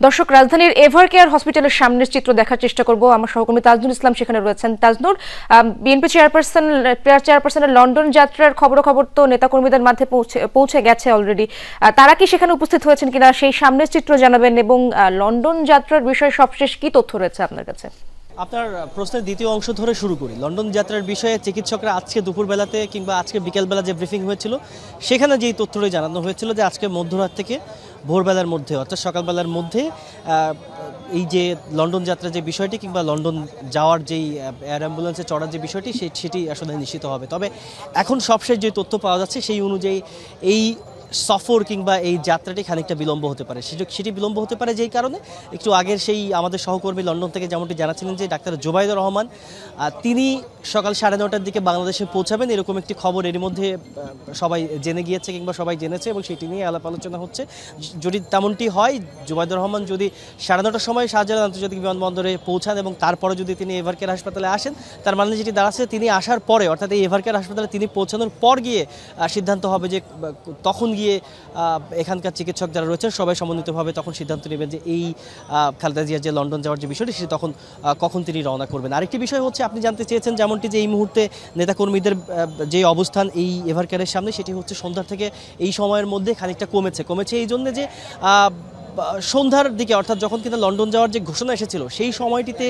দর্শক, রাজধানীর ever care হসপিটালের সামনের চিত্র দেখার চেষ্টা করব। আমার সহকর্মী তাজনুর ইসলাম সেখানে রয়েছেন। তাজনুর, বিএনপি চেয়ারপারসনের লন্ডন যাত্রার খবর তো নেতাকর্মীদের মাঝে পৌঁছে গেছে অলরেডি। তারা কি সেখানে উপস্থিত হয়েছেন কিনা সেই সামনের চিত্র জানাবেন, এবং লন্ডন যাত্রার বিষয়ে সবশেষ কি তথ্য রয়েছে আপনার কাছে? আপনার প্রশ্নের দ্বিতীয় অংশ ধরে শুরু করি। লন্ডন যাত্রার বিষয়ে চিকিৎসকরা আজকে দুপুরবেলাতে কিংবা আজকে বিকেলবেলা যে ব্রিফিং হয়েছিল সেখানে যেই তথ্যটি জানানো হয়েছিল যে আজকে মধ্যরাত থেকে ভোরবেলার মধ্যে অর্থাৎ সকালবেলার মধ্যে এই যে লন্ডন যাত্রার যে বিষয়টি কিংবা লন্ডন যাওয়ার যেই এয়ার অ্যাম্বুলেন্সে চড়ার যে বিষয়টি সেটি আসলে নিশ্চিত হবে। তবে এখন সবশেষ যে তথ্য পাওয়া যাচ্ছে সেই অনুযায়ী এই সফর কিংবা এই যাত্রাটি খানিকটা বিলম্ব হতে পারে। সেটি বিলম্ব হতে পারে যেই কারণে একটু আগের সেই আমাদের সহকর্মী লন্ডন থেকে যেমনটি জানাচ্ছিলেন যে ডাক্তার জোবাইদুর রহমান তিনি সকাল 9:30টার দিকে বাংলাদেশে পৌঁছাবেন, এরকম একটি খবর এর মধ্যে সবাই জেনে গিয়েছে কিংবা সবাই জেনেছে এবং সেটি নিয়ে আলাপ আলোচনা হচ্ছে। যদি তেমনটি হয়, জোবাইদুর রহমান যদি 9:30টার সময় শাহজালাল আন্তর্জাতিক বিমানবন্দরে পৌঁছান এবং তারপরে যদি তিনি এভার কেয়ার হাসপাতালে আসেন, তার মানে যেটি দাঁড়াচ্ছে তিনি আসার পরে অর্থাৎ এই এভার কেয়ার হাসপাতালে তিনি পৌঁছানোর পর গিয়ে সিদ্ধান্ত হবে যে তখন গিয়ে এখানকার চিকিৎসক যারা রয়েছেন সবাই সমন্বিতভাবে তখন সিদ্ধান্ত নেবেন যে এই খালেদা জিয়ার যে লন্ডন যাওয়ার যে বিষয়টি সেটি তখন কখন তিনি রওনা করবেন। আরেকটি বিষয় হচ্ছে, আপনি জানতে চেয়েছেন যেমনটি যে এই মুহূর্তে নেতাকর্মীদের যে অবস্থান এই এভার কেয়ারের সামনে সেটি হচ্ছে সন্ধ্যার থেকে এই সময়ের মধ্যে খানিকটা কমেছে এই জন্য যে সন্ধ্যার দিকে অর্থাৎ যখন কিনা লন্ডন যাওয়ার যে ঘোষণা এসেছিল সেই সময়টিতে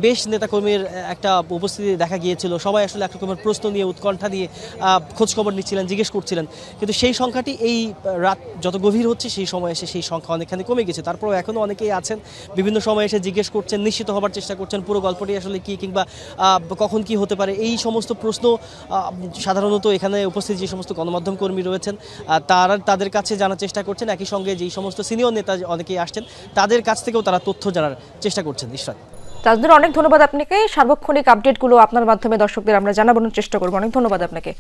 বেশ নেতাকর্মীর একটা উপস্থিতি দেখা গিয়েছিল। সবাই আসলে এক রকমের প্রশ্ন নিয়ে উৎকণ্ঠা নিয়ে খোঁজখবর নিচ্ছিলেন, জিজ্ঞেস করছিলেন, কিন্তু সেই সংখ্যাটি এই রাত যত গভীর হচ্ছে সেই সময় এসে সেই সংখ্যা অনেকখানি কমে গেছে। তারপরেও এখনও অনেকেই আছেন, বিভিন্ন সময় এসে জিজ্ঞেস করছেন, নিশ্চিত হবার চেষ্টা করছেন পুরো গল্পটি আসলে কী কিংবা কখন কি হতে পারে। এই সমস্ত প্রশ্ন সাধারণত এখানে উপস্থিত যে সমস্ত গণমাধ্যম কর্মী রয়েছেন তাদের কাছে জানার চেষ্টা করছেন। একই সঙ্গে যেই সমস্ত সিনিয়র নেতা অনেকেই আসছেন তাদের কাছ থেকেও তারা তথ্য জানার চেষ্টা করছেন। ইশরাত, তাজনুর, অনেক ধন্যবাদ আপনাকে। সার্বক্ষণিক আপডেটগুলো আপনার মাধ্যমে দর্শকদের আমরা জানানোর চেষ্টা করব। অনেক ধন্যবাদ আপনাকে।